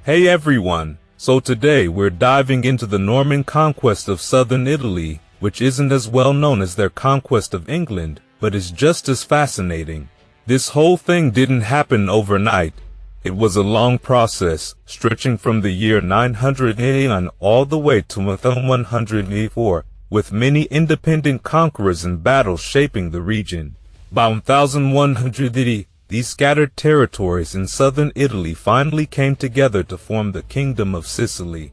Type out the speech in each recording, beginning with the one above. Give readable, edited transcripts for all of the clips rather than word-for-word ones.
Hey everyone, so today we're diving into the Norman conquest of southern Italy, which isn't as well known as their conquest of England, but is just as fascinating. This whole thing didn't happen overnight. It was a long process, stretching from the year 989 all the way to 1184, with many independent conquerors and battles shaping the region. By 1180, these scattered territories in southern Italy finally came together to form the Kingdom of Sicily.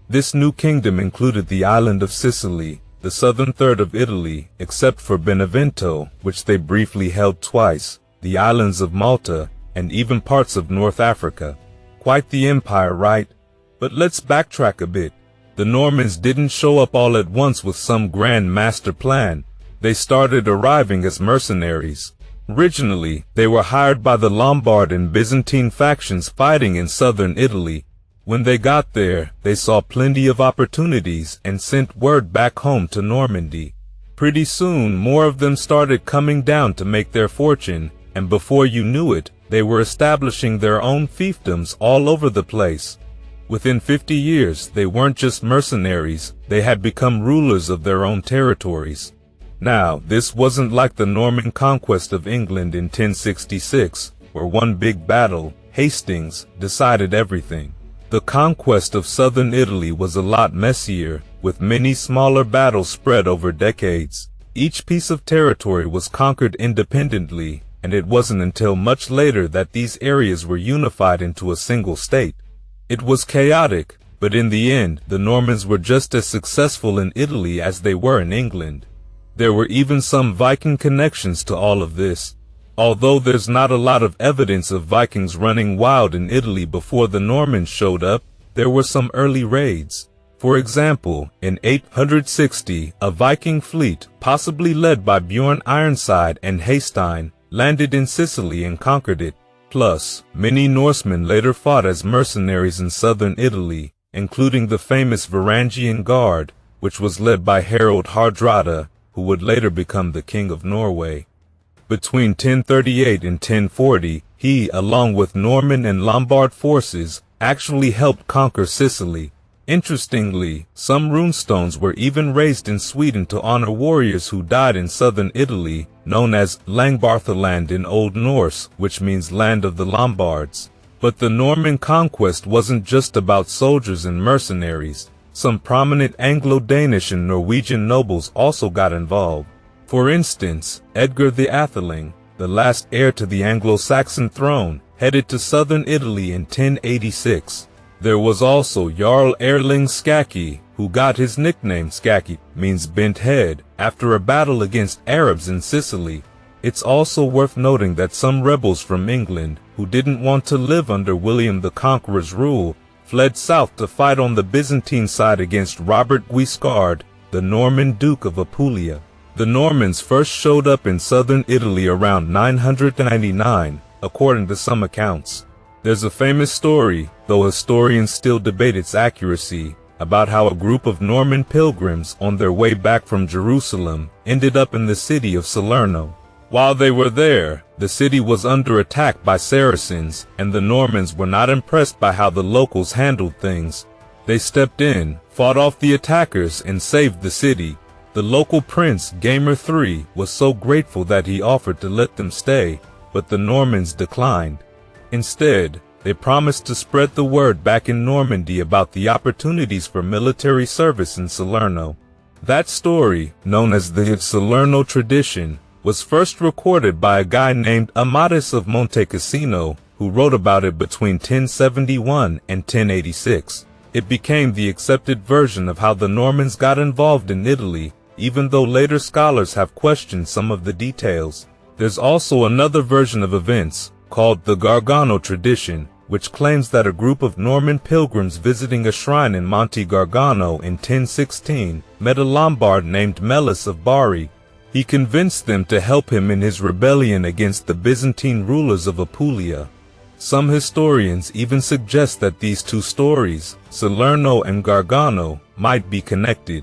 This new kingdom included the island of Sicily, the southern third of Italy, except for Benevento, which they briefly held twice, the islands of Malta, and even parts of North Africa. Quite the empire, right? But let's backtrack a bit. The Normans didn't show up all at once with some grand master plan. They started arriving as mercenaries. Originally, they were hired by the Lombard and Byzantine factions fighting in southern Italy. When they got there, they saw plenty of opportunities and sent word back home to Normandy. Pretty soon, more of them started coming down to make their fortune, and before you knew it, they were establishing their own fiefdoms all over the place. Within 50 years, they weren't just mercenaries, they had become rulers of their own territories. Now, this wasn't like the Norman conquest of England in 1066, where one big battle, Hastings, decided everything. The conquest of southern Italy was a lot messier, with many smaller battles spread over decades. Each piece of territory was conquered independently, and it wasn't until much later that these areas were unified into a single state. It was chaotic, but in the end, the Normans were just as successful in Italy as they were in England. There were even some Viking connections to all of this. Although there's not a lot of evidence of Vikings running wild in Italy before the Normans showed up, there were some early raids. For example, in 860, a Viking fleet, possibly led by Bjorn Ironside and Haystein, landed in Sicily and conquered it. Plus, many Norsemen later fought as mercenaries in southern Italy, including the famous Varangian Guard, which was led by Harold Hardrada, who would later become the King of Norway. Between 1038 and 1040, he, along with Norman and Lombard forces, actually helped conquer Sicily. Interestingly, some runestones were even raised in Sweden to honor warriors who died in southern Italy, known as Langbarthaland in Old Norse, which means land of the Lombards. But the Norman conquest wasn't just about soldiers and mercenaries. Some prominent Anglo-Danish and Norwegian nobles also got involved. For instance, Edgar the Atheling, the last heir to the Anglo-Saxon throne, headed to southern Italy in 1086. There was also Jarl Erling Skaki, who got his nickname Skaki, means bent head, after a battle against Arabs in Sicily. It's also worth noting that some rebels from England, who didn't want to live under William the Conqueror's rule, fled south to fight on the Byzantine side against Robert Guiscard, the Norman Duke of Apulia. The Normans first showed up in southern Italy around 999, according to some accounts. There's a famous story, though historians still debate its accuracy, about how a group of Norman pilgrims on their way back from Jerusalem ended up in the city of Salerno. While they were there, the city was under attack by Saracens, and the Normans were not impressed by how the locals handled things. They stepped in, fought off the attackers, and saved the city. The local prince, Gamer III, was so grateful that he offered to let them stay, but the Normans declined. Instead, they promised to spread the word back in Normandy about the opportunities for military service in Salerno. That story, known as the Salerno tradition, was first recorded by a guy named Amadis of Monte Cassino, who wrote about it between 1071 and 1086. It became the accepted version of how the Normans got involved in Italy, even though later scholars have questioned some of the details. There's also another version of events, called the Gargano tradition, which claims that a group of Norman pilgrims visiting a shrine in Monte Gargano in 1016 met a Lombard named Melis of Bari. He convinced them to help him in his rebellion against the Byzantine rulers of Apulia. Some historians even suggest that these two stories, Salerno and Gargano, might be connected.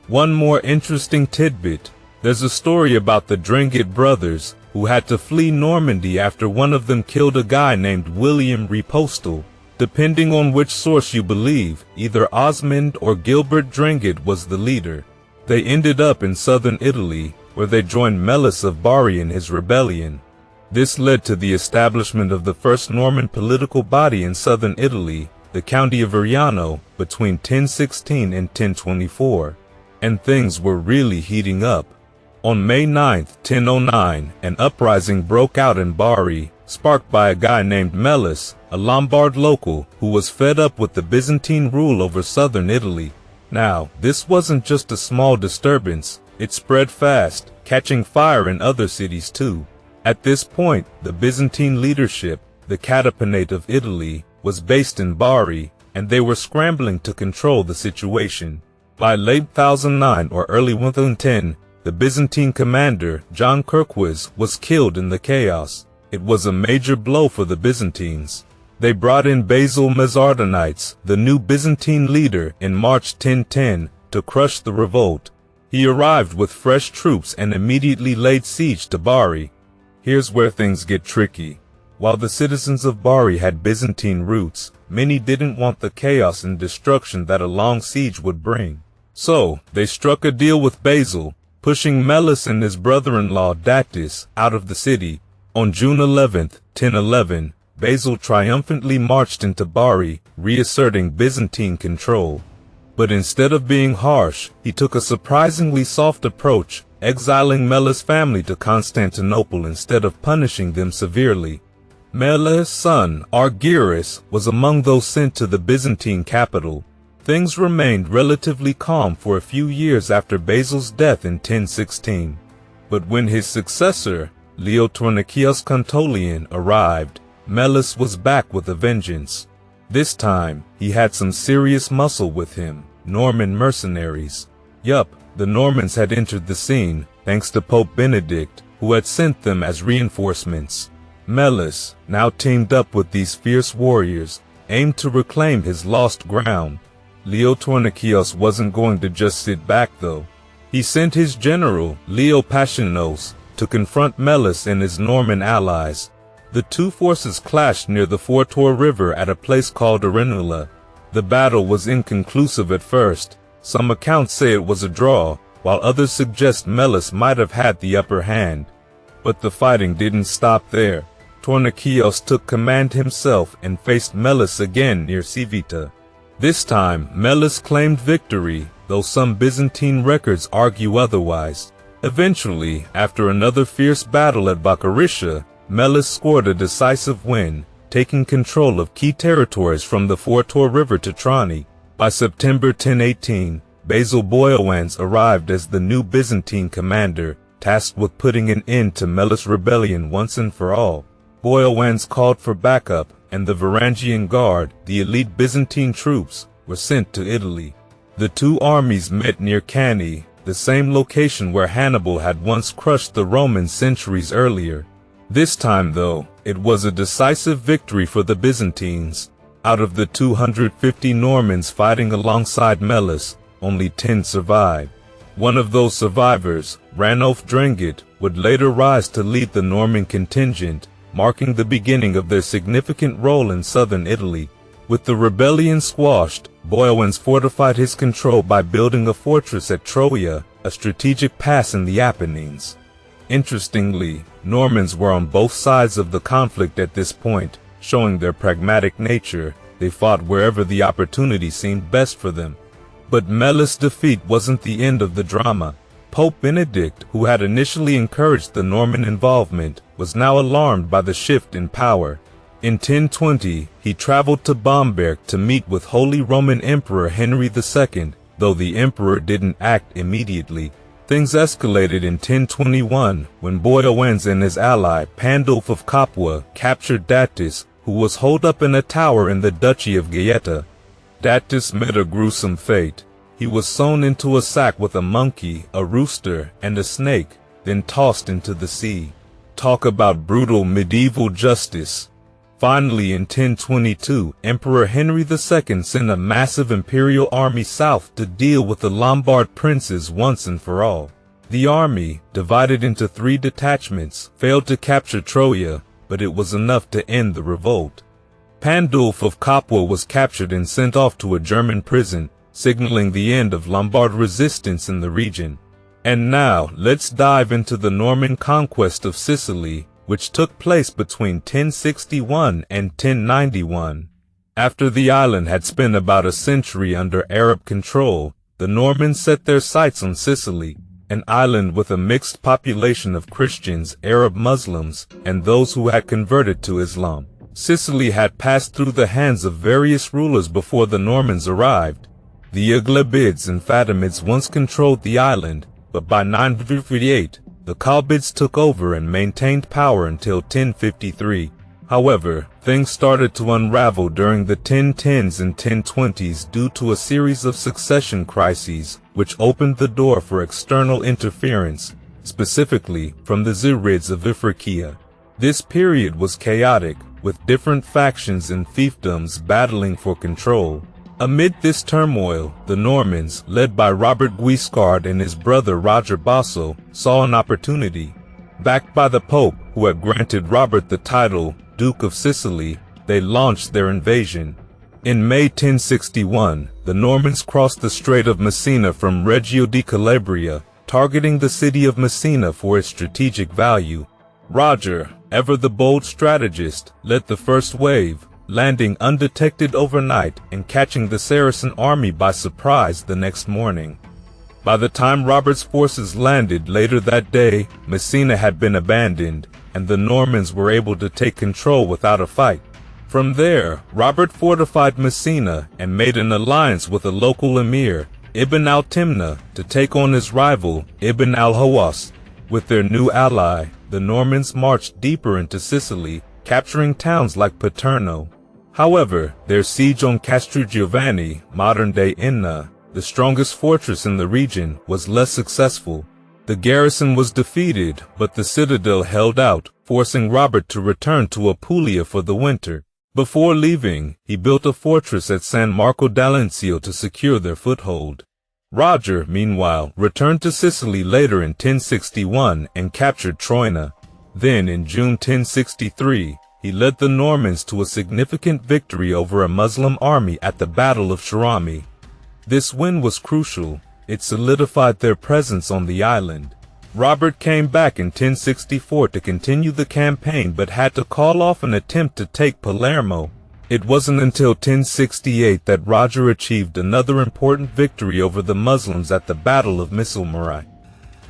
One more interesting tidbit, there's a story about the Dringit brothers, who had to flee Normandy after one of them killed a guy named William Ripostal. Depending on which source you believe, either Osmond or Gilbert Drengid was the leader. They ended up in southern Italy, where they joined Melus of Bari in his rebellion. This led to the establishment of the first Norman political body in southern Italy, the County of Ariano, between 1016 and 1024. And things were really heating up. On May 9, 1009, an uprising broke out in Bari, sparked by a guy named Melus, a Lombard local who was fed up with the Byzantine rule over southern Italy. Now, this wasn't just a small disturbance, it spread fast, catching fire in other cities too. At this point, the Byzantine leadership, the Catapanate of Italy, was based in Bari, and they were scrambling to control the situation. By late 1009 or early 1010, the Byzantine commander, John Kirkwis, was killed in the chaos. It was a major blow for the Byzantines. They brought in Basil Mazdardanites, the new Byzantine leader, in March 1010 to crush the revolt. He arrived with fresh troops and immediately laid siege to Bari. Here's where things get tricky. While the citizens of Bari had Byzantine roots, many didn't want the chaos and destruction that a long siege would bring. So, they struck a deal with Basil, pushing Melus and his brother-in-law Datis out of the city. On June 11, 1011, Basil triumphantly marched into Bari, reasserting Byzantine control. But instead of being harsh, he took a surprisingly soft approach, exiling Melus' family to Constantinople instead of punishing them severely. Melus' son, Argyris, was among those sent to the Byzantine capital. Things remained relatively calm for a few years after Basil's death in 1016. But when his successor, Leo Tornikios Contolian, arrived, Melus was back with a vengeance. This time, he had some serious muscle with him, Norman mercenaries. Yup, the Normans had entered the scene, thanks to Pope Benedict, who had sent them as reinforcements. Melus, now teamed up with these fierce warriors, aimed to reclaim his lost ground. Leo Tornikios wasn't going to just sit back though. He sent his general, Leo Paschinos, to confront Melus and his Norman allies. The two forces clashed near the Fortor River at a place called Arenula. The battle was inconclusive at first. Some accounts say it was a draw, while others suggest Melus might have had the upper hand. But the fighting didn't stop there. Tornikios took command himself and faced Melus again near Civita. This time, Melus claimed victory, though some Byzantine records argue otherwise. Eventually, after another fierce battle at Bakaricia, Melus scored a decisive win, taking control of key territories from the Fortor River to Trani. By September 1018, Basil Boioans arrived as the new Byzantine commander, tasked with putting an end to Melus' rebellion once and for all. Boioans called for backup, and the Varangian Guard, the elite Byzantine troops, were sent to Italy. The two armies met near Cannae, the same location where Hannibal had once crushed the Romans centuries earlier. This time, though, it was a decisive victory for the Byzantines. Out of the 250 Normans fighting alongside Melus, only 10 survived. One of those survivors, Ranulf Drengid, would later rise to lead the Norman contingent, marking the beginning of their significant role in southern Italy. With the rebellion squashed, Boioans fortified his control by building a fortress at Troia, a strategic pass in the Apennines. Interestingly, Normans were on both sides of the conflict at this point, showing their pragmatic nature. They fought wherever the opportunity seemed best for them. But Melus' defeat wasn't the end of the drama. Pope Benedict, who had initially encouraged the Norman involvement, was now alarmed by the shift in power. In 1020, he traveled to Bamberg to meet with Holy Roman Emperor Henry II, though the emperor didn't act immediately. Things escalated in 1021 when Boioans and his ally Pandulf of Capua captured Datis, who was holed up in a tower in the Duchy of Gaeta. Datis met a gruesome fate. He was sewn into a sack with a monkey, a rooster, and a snake, then tossed into the sea. Talk about brutal medieval justice. Finally, in 1022, Emperor Henry II sent a massive imperial army south to deal with the Lombard princes once and for all. The army, divided into 3 detachments, failed to capture Troia, but it was enough to end the revolt. Pandulf of Capua was captured and sent off to a German prison, signaling the end of Lombard resistance in the region. And now, let's dive into the Norman conquest of Sicily, which took place between 1061 and 1091. After the island had spent about a century under Arab control, the Normans set their sights on Sicily, an island with a mixed population of Christians, Arab Muslims, and those who had converted to Islam. Sicily had passed through the hands of various rulers before the Normans arrived. The Aghlabids and Fatimids once controlled the island, but by 958, the Qalbids took over and maintained power until 1053. However, things started to unravel during the 1010s and 1020s due to a series of succession crises, which opened the door for external interference, specifically from the Zirids of Ifriqiya. This period was chaotic, with different factions and fiefdoms battling for control. Amid this turmoil, the Normans, led by Robert Guiscard and his brother Roger Basso, saw an opportunity. Backed by the Pope, who had granted Robert the title Duke of Sicily, they launched their invasion. In May 1061, the Normans crossed the Strait of Messina from Reggio di Calabria, targeting the city of Messina for its strategic value. Roger, ever the bold strategist, led the first wave, landing undetected overnight and catching the Saracen army by surprise the next morning. By the time Robert's forces landed later that day, Messina had been abandoned, and the Normans were able to take control without a fight. From there, Robert fortified Messina and made an alliance with a local emir, Ibn al-Timna, to take on his rival, Ibn al-Hawas. With their new ally, the Normans marched deeper into Sicily, capturing towns like Paterno. However, their siege on Castrogiovanni, modern-day Enna, the strongest fortress in the region, was less successful. The garrison was defeated, but the citadel held out, forcing Robert to return to Apulia for the winter. Before leaving, he built a fortress at San Marco d'Alencio to secure their foothold. Roger, meanwhile, returned to Sicily later in 1061 and captured Troina. Then, in June 1063, he led the Normans to a significant victory over a Muslim army at the Battle of Sharami. This win was crucial. It solidified their presence on the island. Robert came back in 1064 to continue the campaign but had to call off an attempt to take Palermo. It wasn't until 1068 that Roger achieved another important victory over the Muslims at the Battle of Misolmari.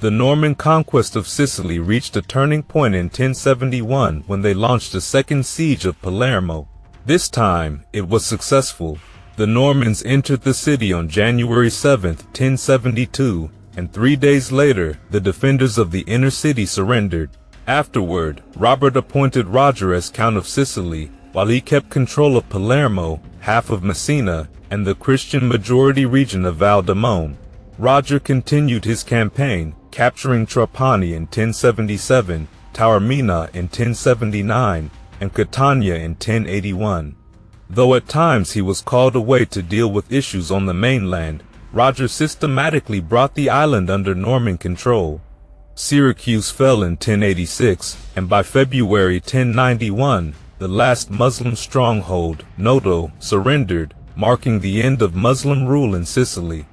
The Norman conquest of Sicily reached a turning point in 1071 when they launched a second siege of Palermo. This time, it was successful. The Normans entered the city on January 7, 1072, and 3 days later, the defenders of the inner city surrendered. Afterward, Robert appointed Roger as Count of Sicily, while he kept control of Palermo, half of Messina, and the Christian majority region of Val d'Amone. Roger continued his campaign, capturing Trapani in 1077, Taormina in 1079, and Catania in 1081. Though at times he was called away to deal with issues on the mainland, Roger systematically brought the island under Norman control. Syracuse fell in 1086, and by February 1091, the last Muslim stronghold, Noto, surrendered, marking the end of Muslim rule in Sicily.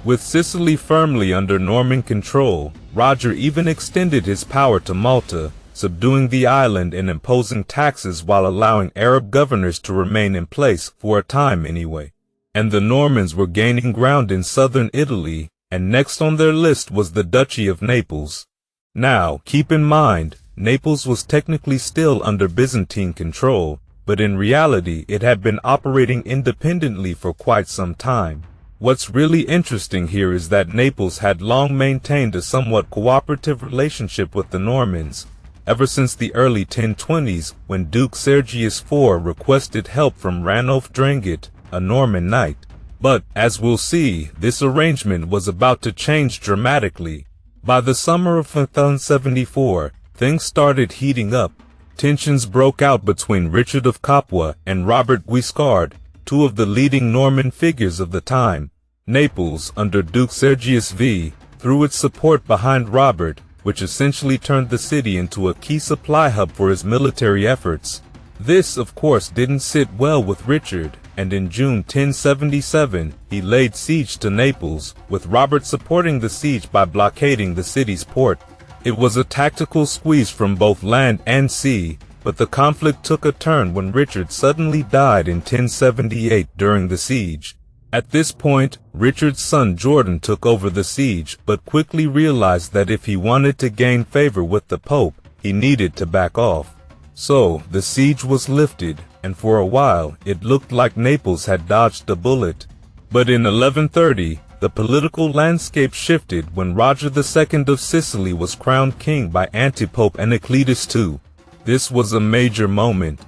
With Sicily firmly under Norman control, Roger even extended his power to Malta, subduing the island and imposing taxes while allowing Arab governors to remain in place, for a time anyway. And the Normans were gaining ground in southern Italy, and next on their list was the Duchy of Naples. Now, keep in mind, Naples was technically still under Byzantine control, but in reality it had been operating independently for quite some time. What's really interesting here is that Naples had long maintained a somewhat cooperative relationship with the Normans, ever since the early 1020s when Duke Sergius IV requested help from Ranulf Drangit, a Norman knight. But, as we'll see, this arrangement was about to change dramatically. By the summer of 1074, things started heating up. Tensions broke out between Richard of Capua and Robert Guiscard, two of the leading Norman figures of the time. Naples, under Duke Sergius V, threw its support behind Robert, which essentially turned the city into a key supply hub for his military efforts. This, of course, didn't sit well with Richard, and in June 1077, he laid siege to Naples, with Robert supporting the siege by blockading the city's port. It was a tactical squeeze from both land and sea, but the conflict took a turn when Richard suddenly died in 1078 during the siege. At this point, Richard's son Jordan took over the siege, but quickly realized that if he wanted to gain favor with the Pope, he needed to back off. So, the siege was lifted, and for a while, it looked like Naples had dodged a bullet. But in 1130, the political landscape shifted when Roger II of Sicily was crowned king by Antipope Anacletus II. This was a major moment.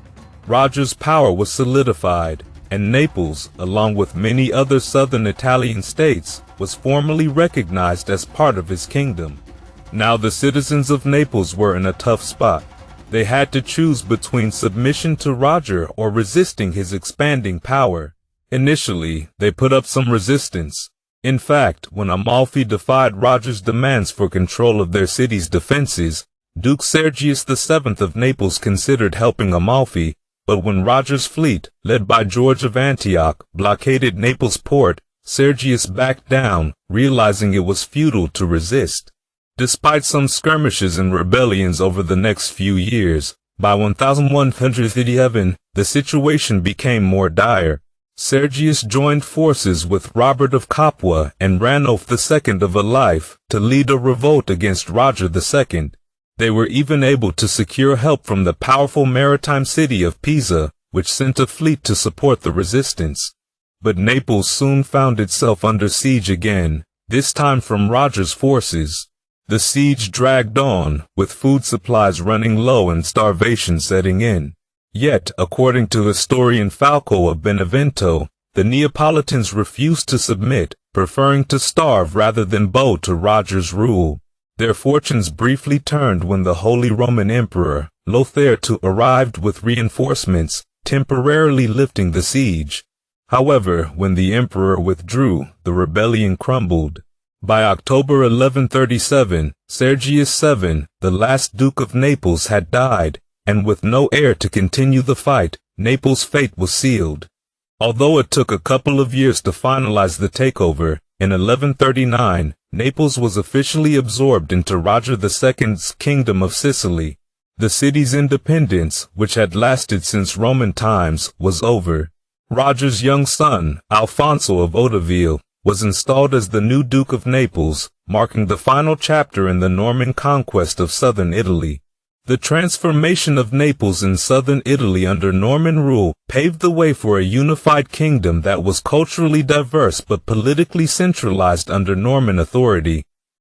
Roger's power was solidified, and Naples, along with many other southern Italian states, was formally recognized as part of his kingdom. Now the citizens of Naples were in a tough spot. They had to choose between submission to Roger or resisting his expanding power. Initially, they put up some resistance. In fact, when Amalfi defied Roger's demands for control of their city's defenses, Duke Sergius VII of Naples considered helping Amalfi, but when Roger's fleet, led by George of Antioch, blockaded Naples port, Sergius backed down, realizing it was futile to resist. Despite some skirmishes and rebellions over the next few years, by 1137, the situation became more dire. Sergius joined forces with Robert of Capua and Ranulf II of Alife to lead a revolt against Roger II. They were even able to secure help from the powerful maritime city of Pisa, which sent a fleet to support the resistance. But Naples soon found itself under siege again, this time from Roger's forces. The siege dragged on, with food supplies running low and starvation setting in. Yet, according to historian Falco of Benevento, the Neapolitans refused to submit, preferring to starve rather than bow to Roger's rule. Their fortunes briefly turned when the Holy Roman Emperor, Lothair II, arrived with reinforcements, temporarily lifting the siege. However, when the emperor withdrew, the rebellion crumbled. By October 1137, Sergius VII, the last Duke of Naples, had died, and with no heir to continue the fight, Naples' fate was sealed. Although it took a couple of years to finalize the takeover, in 1139, Naples was officially absorbed into Roger II's Kingdom of Sicily. The city's independence, which had lasted since Roman times, was over. Roger's young son, Alfonso of Hauteville, was installed as the new Duke of Naples, marking the final chapter in the Norman conquest of southern Italy. The transformation of Naples in southern Italy under Norman rule paved the way for a unified kingdom that was culturally diverse but politically centralized under Norman authority.